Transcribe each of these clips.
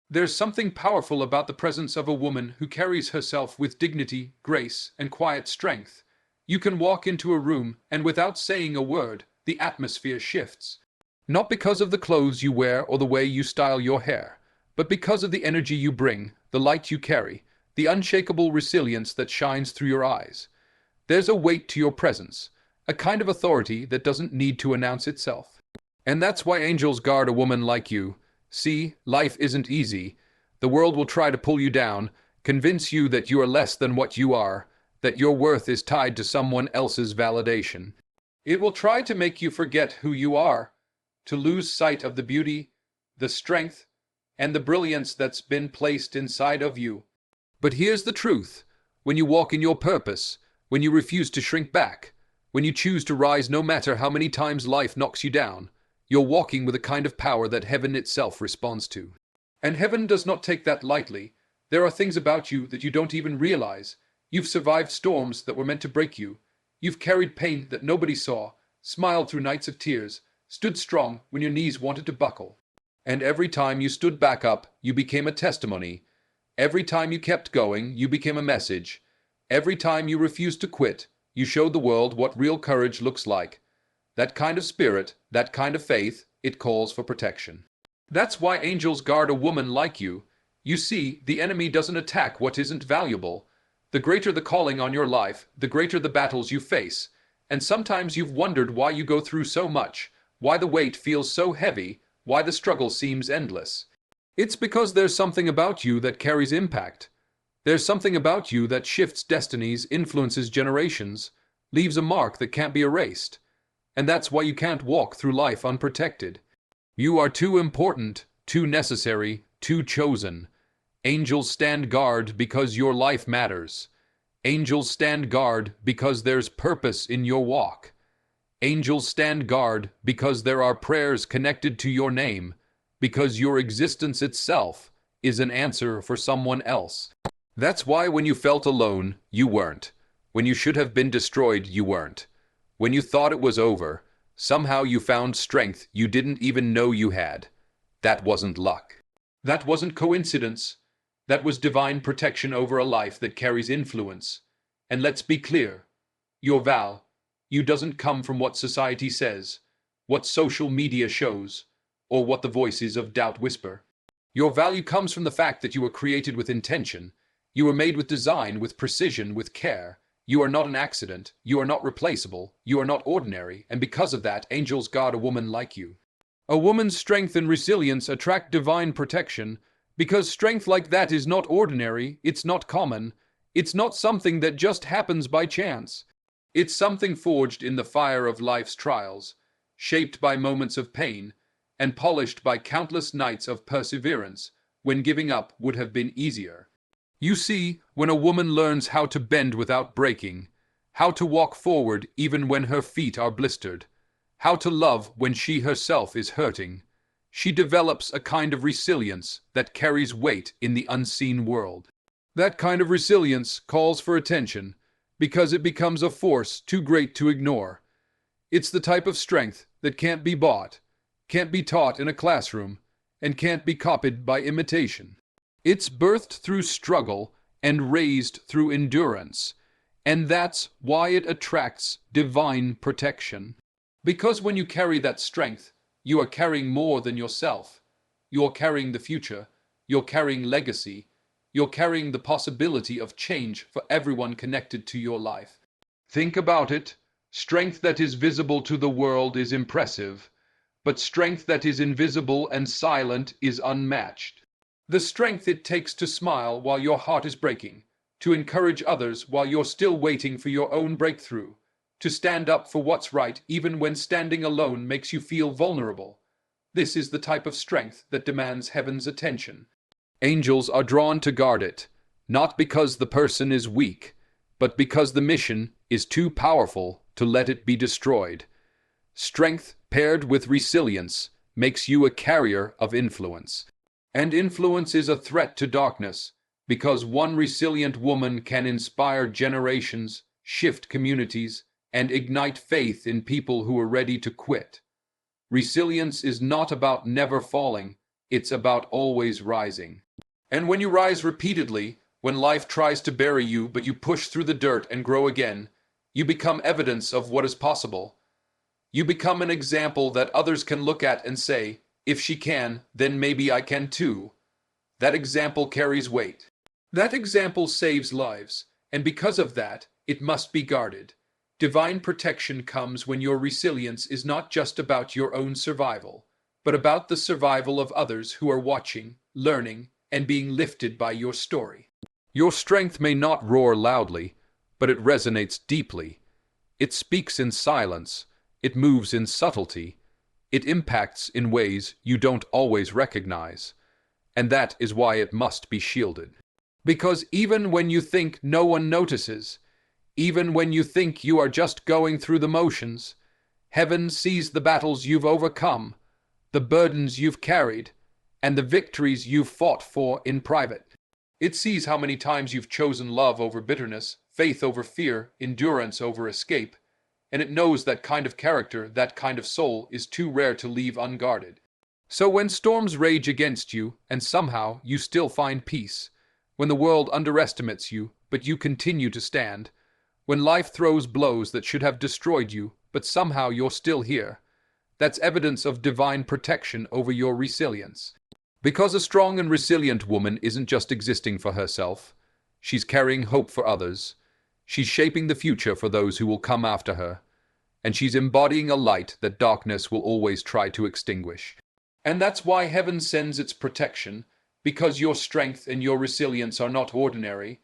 There's something powerful about the presence of a woman who carries herself with dignity, grace, and quiet strength. You can walk into a room, and without saying a word, the atmosphere shifts. Not because of the clothes you wear or the way you style your hair, but because of the energy you bring, the light you carry, the unshakable resilience that shines through your eyes. There's a weight to your presence, a kind of authority that doesn't need to announce itself. And that's why angels guard a woman like you. See, life isn't easy. The world will try to pull you down, convince you that you are less than what you are, that your worth is tied to someone else's validation. It will try to make you forget who you are, to lose sight of the beauty, the strength, and the brilliance that's been placed inside of you. But here's the truth. When you walk in your purpose, when you refuse to shrink back, when you choose to rise no matter how many times life knocks you down, you're walking with a kind of power that heaven itself responds to. And heaven does not take that lightly. There are things about you that you don't even realize. You've survived storms that were meant to break you. You've carried pain that nobody saw, smiled through nights of tears, stood strong when your knees wanted to buckle. And every time you stood back up, you became a testimony. Every time you kept going, you became a message. Every time you refused to quit, you showed the world what real courage looks like. That kind of spirit, that kind of faith, it calls for protection. That's why angels guard a woman like you. You see, the enemy doesn't attack what isn't valuable. The greater the calling on your life, the greater the battles you face. And sometimes you've wondered why you go through so much, why the weight feels so heavy, why the struggle seems endless. It's because there's something about you that carries impact. There's something about you that shifts destinies, influences generations, leaves a mark that can't be erased. And that's why you can't walk through life unprotected. You are too important, too necessary, too chosen. Angels stand guard because your life matters. Angels stand guard because there's purpose in your walk. Angels stand guard because there are prayers connected to your name, because your existence itself is an answer for someone else. That's why when you felt alone, you weren't. When you should have been destroyed, you weren't. When you thought it was over, somehow you found strength you didn't even know you had. That wasn't luck. That wasn't coincidence. That was divine protection over a life that carries influence. And let's be clear, your value doesn't come from what society says, what social media shows, or what the voices of doubt whisper. Your value comes from the fact that you were created with intention. You were made with design, with precision, with care. You are not an accident, you are not replaceable, you are not ordinary, and because of that, angels guard a woman like you. A woman's strength and resilience attract divine protection, because strength like that is not ordinary, it's not common, it's not something that just happens by chance. It's something forged in the fire of life's trials, shaped by moments of pain, and polished by countless nights of perseverance, when giving up would have been easier. You see, when a woman learns how to bend without breaking, how to walk forward even when her feet are blistered, how to love when she herself is hurting, she develops a kind of resilience that carries weight in the unseen world. That kind of resilience calls for attention because it becomes a force too great to ignore. It's the type of strength that can't be bought, can't be taught in a classroom, and can't be copied by imitation. It's birthed through struggle and raised through endurance, and that's why it attracts divine protection. Because when you carry that strength, you are carrying more than yourself. You're carrying the future, you're carrying legacy, you're carrying the possibility of change for everyone connected to your life. Think about it. Strength that is visible to the world is impressive, but strength that is invisible and silent is unmatched. The strength it takes to smile while your heart is breaking, to encourage others while you're still waiting for your own breakthrough, to stand up for what's right even when standing alone makes you feel vulnerable. This is the type of strength that demands heaven's attention. Angels are drawn to guard it, not because the person is weak, but because the mission is too powerful to let it be destroyed. Strength paired with resilience makes you a carrier of influence. And influence is a threat to darkness, because one resilient woman can inspire generations, shift communities, and ignite faith in people who are ready to quit. Resilience is not about never falling, It's about always rising. And when you rise repeatedly, when life tries to bury you but you push through the dirt and grow again, you become evidence of what is possible. You become an example that others can look at and say, if she can, then maybe I can too. That example carries weight. That example saves lives, and because of that, it must be guarded. Divine protection comes when your resilience is not just about your own survival, but about the survival of others who are watching, learning, and being lifted by your story. Your strength may not roar loudly, but it resonates deeply. It speaks in silence. It moves in subtlety. It impacts in ways you don't always recognize. And that is why it must be shielded. Because even when you think no one notices, even when you think you are just going through the motions, heaven sees the battles you've overcome, the burdens you've carried, and the victories you've fought for in private. It sees how many times you've chosen love over bitterness, faith over fear, endurance over escape, and it knows that kind of character, that kind of soul, is too rare to leave unguarded. So when storms rage against you, and somehow you still find peace, when the world underestimates you, but you continue to stand, when life throws blows that should have destroyed you, but somehow you're still here, that's evidence of divine protection over your resilience. Because a strong and resilient woman isn't just existing for herself, she's carrying hope for others, she's shaping the future for those who will come after her, and she's embodying a light that darkness will always try to extinguish. And that's why heaven sends its protection, because your strength and your resilience are not ordinary.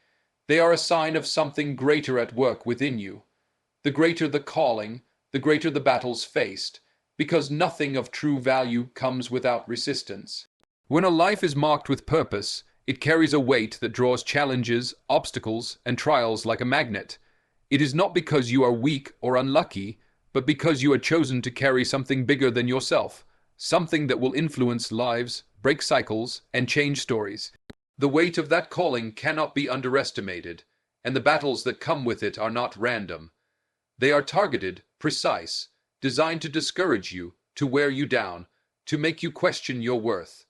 They are a sign of something greater at work within you. The greater the calling, the greater the battles faced, because nothing of true value comes without resistance. When a life is marked with purpose, it carries a weight that draws challenges, obstacles, and trials like a magnet. It is not because you are weak or unlucky, but because you are chosen to carry something bigger than yourself, something that will influence lives, break cycles, and change stories. The weight of that calling cannot be underestimated, and the battles that come with it are not random. They are targeted, precise, designed to discourage you, to wear you down, to make you question your worth,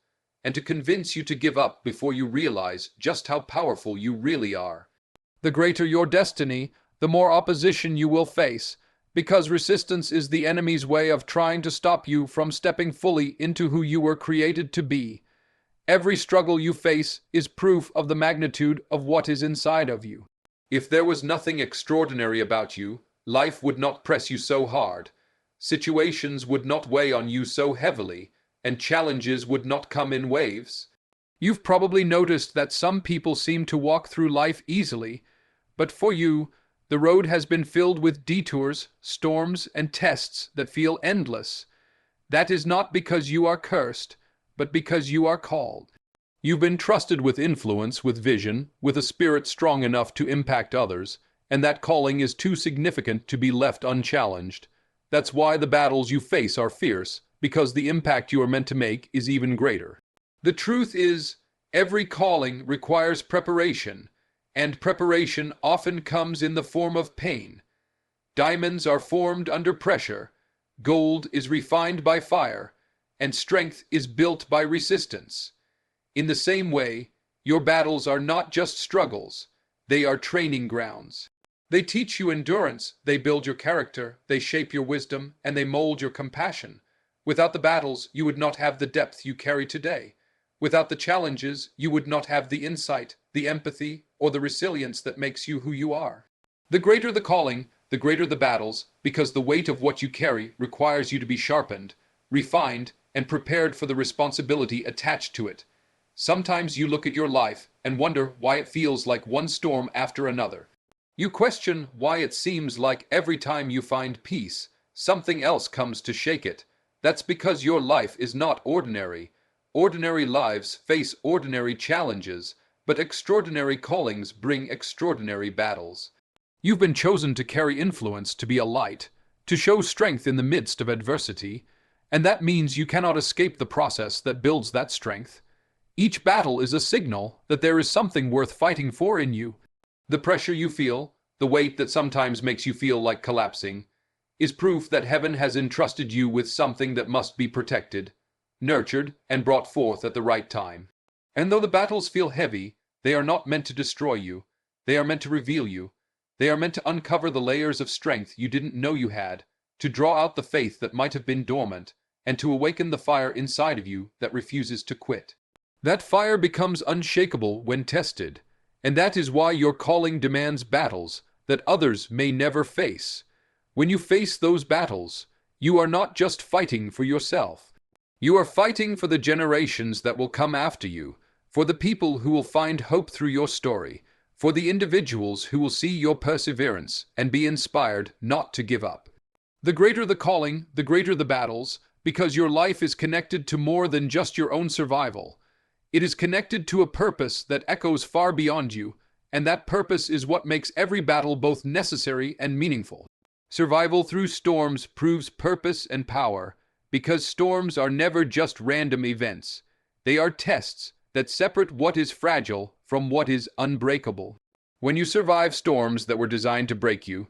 and to convince you to give up before you realize just how powerful you really are. The greater your destiny, the more opposition you will face, because resistance is the enemy's way of trying to stop you from stepping fully into who you were created to be. Every struggle you face is proof of the magnitude of what is inside of you. If there was nothing extraordinary about you, life would not press you so hard, situations would not weigh on you so heavily, and challenges would not come in waves. You've probably noticed that some people seem to walk through life easily, but for you, the road has been filled with detours, storms, and tests that feel endless. That is not because you are cursed, but because you are called. You've been trusted with influence, with vision, with a spirit strong enough to impact others, and that calling is too significant to be left unchallenged. That's why the battles you face are fierce, because the impact you are meant to make is even greater. The truth is, every calling requires preparation, and preparation often comes in the form of pain. Diamonds are formed under pressure, gold is refined by fire, and strength is built by resistance. In the same way, your battles are not just struggles, they are training grounds. They teach you endurance, they build your character, they shape your wisdom, and they mold your compassion. Without the battles, you would not have the depth you carry today. Without the challenges, you would not have the insight, the empathy, or the resilience that makes you who you are. The greater the calling, the greater the battles, because the weight of what you carry requires you to be sharpened, refined, and prepared for the responsibility attached to it. Sometimes you look at your life and wonder why it feels like one storm after another. You question why it seems like every time you find peace, something else comes to shake it. That's because your life is not ordinary. Ordinary lives face ordinary challenges, but extraordinary callings bring extraordinary battles. You've been chosen to carry influence, to be a light, to show strength in the midst of adversity, and that means you cannot escape the process that builds that strength. Each battle is a signal that there is something worth fighting for in you. The pressure you feel, the weight that sometimes makes you feel like collapsing, is proof that heaven has entrusted you with something that must be protected. nurtured, and brought forth at the right time. And though the battles feel heavy, they are not meant to destroy you. They are meant to reveal you. They are meant to uncover the layers of strength you didn't know you had, to draw out the faith that might have been dormant, and to awaken the fire inside of you that refuses to quit. That fire becomes unshakable when tested, and that is why your calling demands battles that others may never face. When you face those battles, you are not just fighting for yourself. You are fighting for the generations that will come after you, for the people who will find hope through your story, for the individuals who will see your perseverance and be inspired not to give up. The greater the calling, the greater the battles, because your life is connected to more than just your own survival. It is connected to a purpose that echoes far beyond you, and that purpose is what makes every battle both necessary and meaningful. Survival through storms proves purpose and power, because storms are never just random events. They are tests that separate what is fragile from what is unbreakable. When you survive storms that were designed to break you,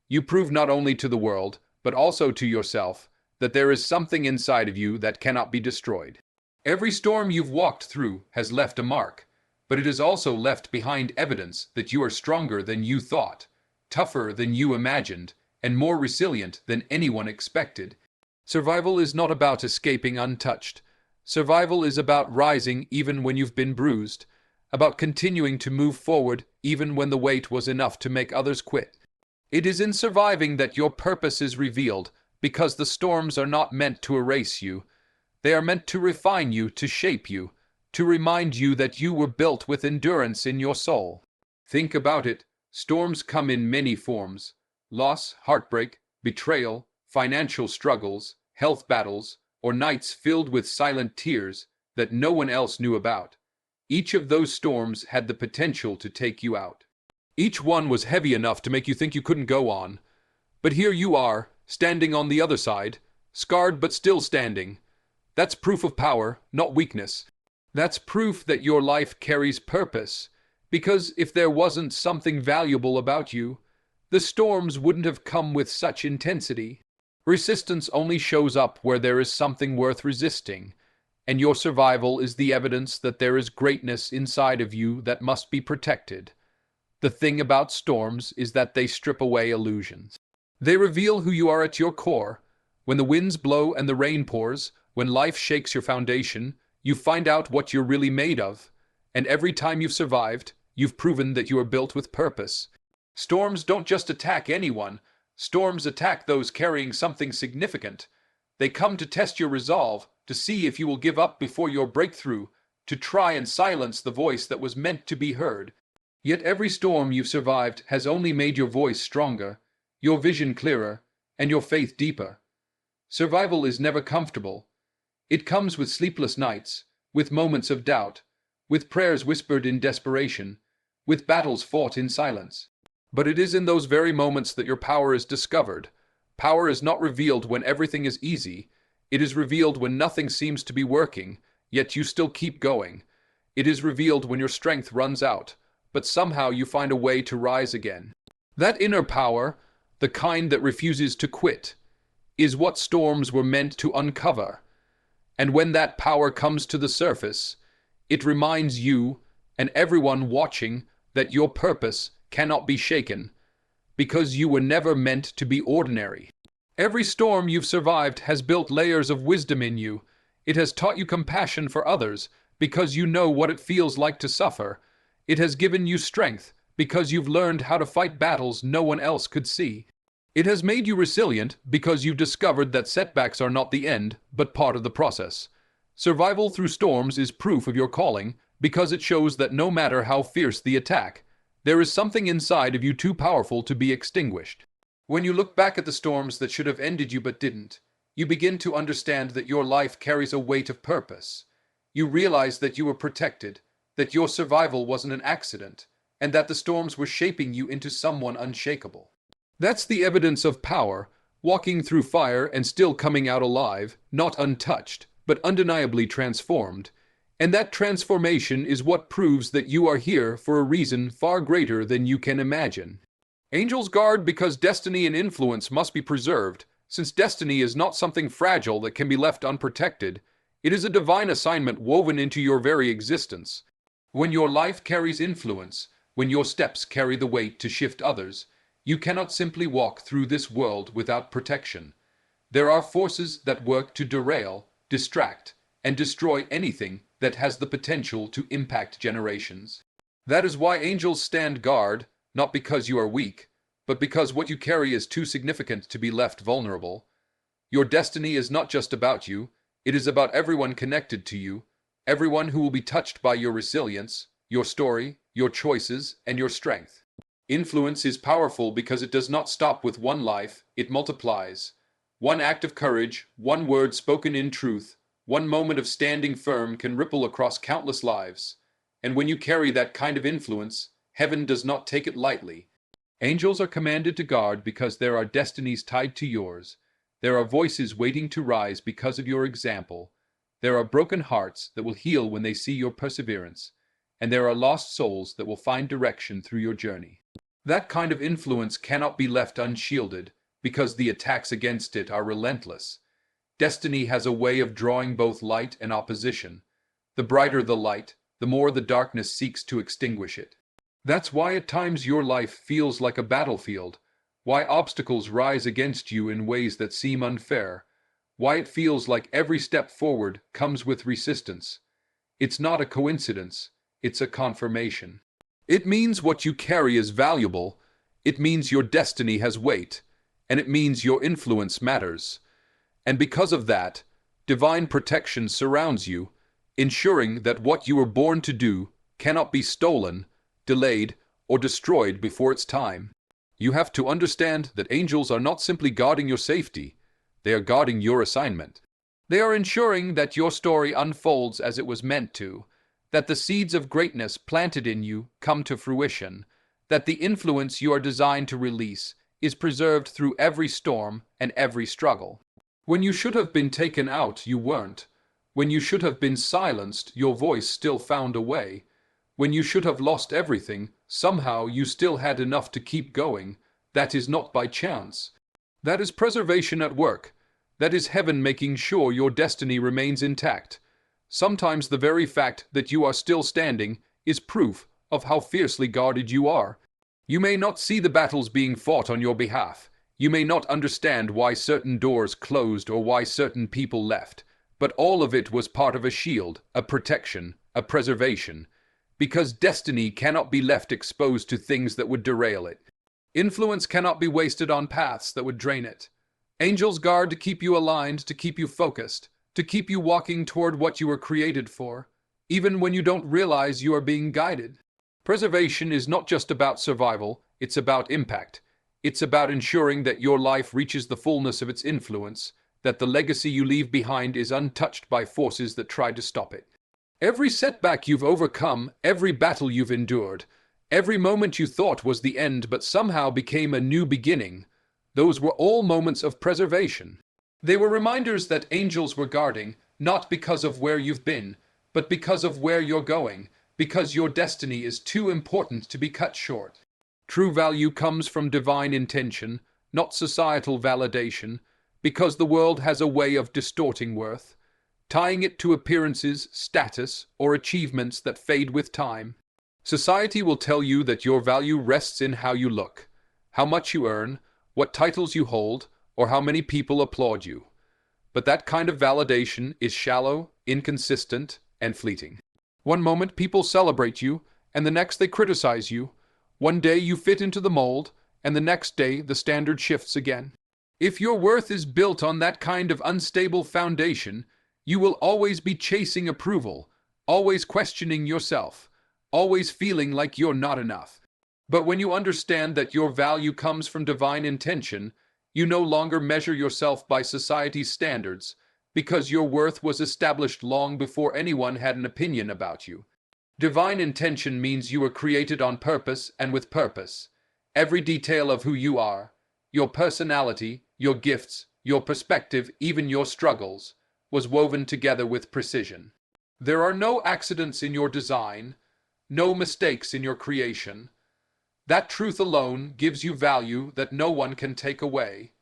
you prove not only to the world, but also to yourself, that there is something inside of you that cannot be destroyed. Every storm you've walked through has left a mark, but it has also left behind evidence that you are stronger than you thought, tougher than you imagined, and more resilient than anyone expected. Survival is not about escaping untouched. Survival is about rising even when you've been bruised, about continuing to move forward even when the weight was enough to make others quit. It is in surviving that your purpose is revealed, because the storms are not meant to erase you. They are meant to refine you, to shape you, to remind you that you were built with endurance in your soul. Think about it. Storms come in many forms: loss, heartbreak, betrayal, financial struggles, health battles, or nights filled with silent tears that no one else knew about. Each of those storms had the potential to take you out. Each one was heavy enough to make you think you couldn't go on. But here you are, standing on the other side, scarred but still standing. That's proof of power, not weakness. That's proof that your life carries purpose, because if there wasn't something valuable about you, the storms wouldn't have come with such intensity. Resistance only shows up where there is something worth resisting, and your survival is the evidence that there is greatness inside of you that must be protected. The thing about storms is that they strip away illusions. They reveal who you are at your core. When the winds blow and the rain pours, when life shakes your foundation, you find out what you're really made of. And every time you've survived, you've proven that you are built with purpose. Storms don't just attack anyone. Storms attack those carrying something significant. They come to test your resolve, to see if you will give up before your breakthrough, to try and silence the voice that was meant to be heard. Yet every storm you've survived has only made your voice stronger, your vision clearer, and your faith deeper. Survival is never comfortable. It comes with sleepless nights, with moments of doubt, with prayers whispered in desperation, with battles fought in silence. But it is in those very moments that your power is discovered. Power is not revealed when everything is easy. It is revealed when nothing seems to be working, yet you still keep going. It is revealed when your strength runs out, but somehow you find a way to rise again. That inner power, the kind that refuses to quit, is what storms were meant to uncover. And when that power comes to the surface, it reminds you and everyone watching that your purpose cannot be shaken, because you were never meant to be ordinary. Every storm you've survived has built layers of wisdom in you. It has taught you compassion for others, because you know what it feels like to suffer. It has given you strength, because you've learned how to fight battles no one else could see. It has made you resilient, because you've discovered that setbacks are not the end, but part of the process. Survival through storms is proof of your calling, because it shows that no matter how fierce the attack, there is something inside of you too powerful to be extinguished. When you look back at the storms that should have ended you but didn't, you begin to understand that your life carries a weight of purpose. You realize that you were protected, that your survival wasn't an accident, and that the storms were shaping you into someone unshakable. That's the evidence of power, walking through fire and still coming out alive, not untouched, but undeniably transformed. And that transformation is what proves that you are here for a reason far greater than you can imagine. Angels guard because destiny and influence must be preserved, since destiny is not something fragile that can be left unprotected. It is a divine assignment woven into your very existence. When your life carries influence, when your steps carry the weight to shift others, you cannot simply walk through this world without protection. There are forces that work to derail, distract, and destroy anything that has the potential to impact generations. That is why angels stand guard, not because you are weak, but because what you carry is too significant to be left vulnerable. Your destiny is not just about you, it is about everyone connected to you, everyone who will be touched by your resilience, your story, your choices, and your strength. Influence is powerful because it does not stop with one life, it multiplies. One act of courage, one word spoken in truth, one moment of standing firm can ripple across countless lives. And when you carry that kind of influence, heaven does not take it lightly. Angels are commanded to guard because there are destinies tied to yours. There are voices waiting to rise because of your example. There are broken hearts that will heal when they see your perseverance. And there are lost souls that will find direction through your journey. That kind of influence cannot be left unshielded because the attacks against it are relentless. Destiny has a way of drawing both light and opposition. The brighter the light, the more the darkness seeks to extinguish it. That's why at times your life feels like a battlefield, why obstacles rise against you in ways that seem unfair, why it feels like every step forward comes with resistance. It's not a coincidence, it's a confirmation. It means what you carry is valuable, it means your destiny has weight, and it means your influence matters. And because of that, divine protection surrounds you, ensuring that what you were born to do cannot be stolen, delayed, or destroyed before its time. You have to understand that angels are not simply guarding your safety, they are guarding your assignment. They are ensuring that your story unfolds as it was meant to, that the seeds of greatness planted in you come to fruition, that the influence you are designed to release is preserved through every storm and every struggle. When you should have been taken out, you weren't. When you should have been silenced, your voice still found a way. When you should have lost everything, somehow you still had enough to keep going. That is not by chance. That is preservation at work. That is heaven making sure your destiny remains intact. Sometimes the very fact that you are still standing is proof of how fiercely guarded you are. You may not see the battles being fought on your behalf. You may not understand why certain doors closed or why certain people left. But all of it was part of a shield, a protection, a preservation. Because destiny cannot be left exposed to things that would derail it. Influence cannot be wasted on paths that would drain it. Angels guard to keep you aligned, to keep you focused, to keep you walking toward what you were created for, even when you don't realize you are being guided. Preservation is not just about survival, it's about impact. It's about ensuring that your life reaches the fullness of its influence, that the legacy you leave behind is untouched by forces that try to stop it. Every setback you've overcome, every battle you've endured, every moment you thought was the end but somehow became a new beginning, those were all moments of preservation. They were reminders that angels were guarding, not because of where you've been, but because of where you're going, because your destiny is too important to be cut short. True value comes from divine intention, not societal validation, because the world has a way of distorting worth, tying it to appearances, status, or achievements that fade with time. Society will tell you that your value rests in how you look, how much you earn, what titles you hold, or how many people applaud you. But that kind of validation is shallow, inconsistent, and fleeting. One moment people celebrate you, and the next they criticize you. One day you fit into the mold, and the next day the standard shifts again. If your worth is built on that kind of unstable foundation, you will always be chasing approval, always questioning yourself, always feeling like you're not enough. But when you understand that your value comes from divine intention, you no longer measure yourself by society's standards, because your worth was established long before anyone had an opinion about you. Divine intention means you were created on purpose and with purpose. Every detail of who you are, your personality, your gifts, your perspective, even your struggles, was woven together with precision. There are no accidents in your design, no mistakes in your creation. That truth alone gives you value that no one can take away.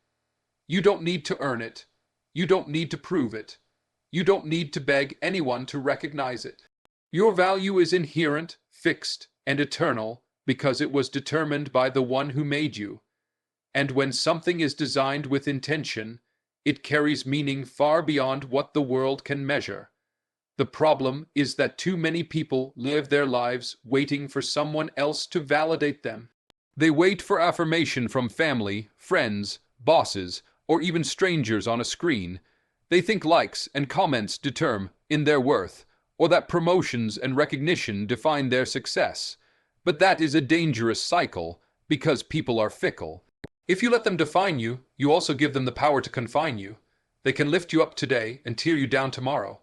You don't need to earn it. You don't need to prove it. You don't need to beg anyone to recognize it. Your value is inherent, fixed, and eternal because it was determined by the one who made you. And when something is designed with intention, it carries meaning far beyond what the world can measure. The problem is that too many people live their lives waiting for someone else to validate them. They wait for affirmation from family, friends, bosses, or even strangers on a screen. They think likes and comments determine their worth, or that promotions and recognition define their success. But that is a dangerous cycle, because people are fickle. If you let them define you, you also give them the power to confine you. They can lift you up today and tear you down tomorrow.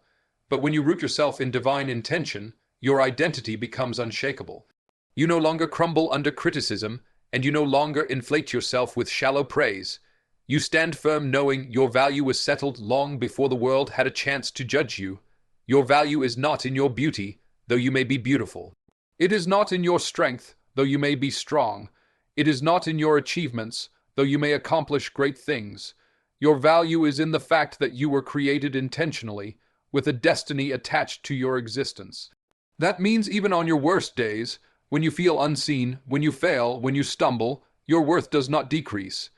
But when you root yourself in divine intention, your identity becomes unshakable. You no longer crumble under criticism, and you no longer inflate yourself with shallow praise. You stand firm knowing your value was settled long before the world had a chance to judge you. Your value is not in your beauty, though you may be beautiful. It is not in your strength, though you may be strong. It is not in your achievements, though you may accomplish great things. Your value is in the fact that you were created intentionally, with a destiny attached to your existence. That means even on your worst days, when you feel unseen, when you fail, when you stumble, your worth does not decrease.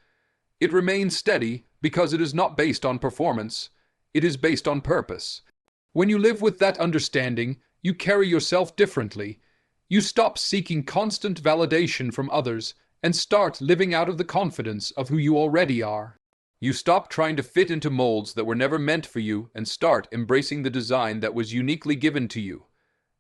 It remains steady because it is not based on performance. It is based on purpose. When you live with that understanding, you carry yourself differently. You stop seeking constant validation from others and start living out of the confidence of who you already are. You stop trying to fit into molds that were never meant for you and start embracing the design that was uniquely given to you.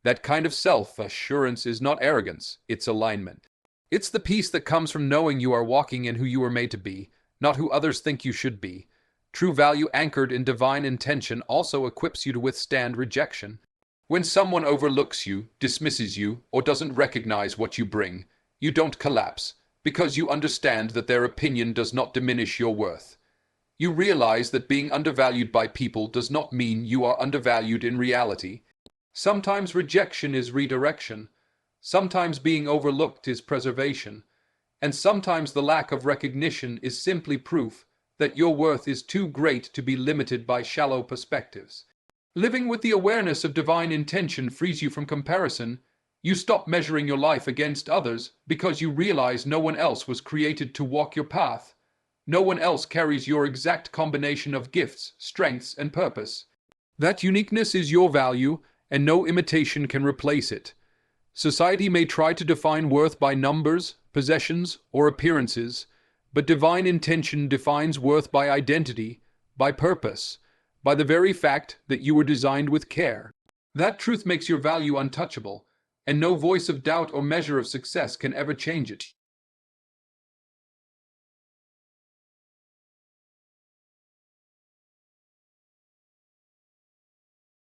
That kind of self-assurance is not arrogance, it's alignment. It's the peace that comes from knowing you are walking in who you were made to be, not who others think you should be. True value anchored in divine intention also equips you to withstand rejection. When someone overlooks you, dismisses you, or doesn't recognize what you bring, you don't collapse, because you understand that their opinion does not diminish your worth. You realize that being undervalued by people does not mean you are undervalued in reality. Sometimes rejection is redirection. Sometimes being overlooked is preservation. And sometimes the lack of recognition is simply proof that your worth is too great to be limited by shallow perspectives. Living with the awareness of divine intention frees you from comparison. You stop measuring your life against others because you realize no one else was created to walk your path. No one else carries your exact combination of gifts, strengths, and purpose. That uniqueness is your value, and no imitation can replace it. Society may try to define worth by numbers, possessions, or appearances, but divine intention defines worth by identity, by purpose, by the very fact that you were designed with care. That truth makes your value untouchable, and no voice of doubt or measure of success can ever change it.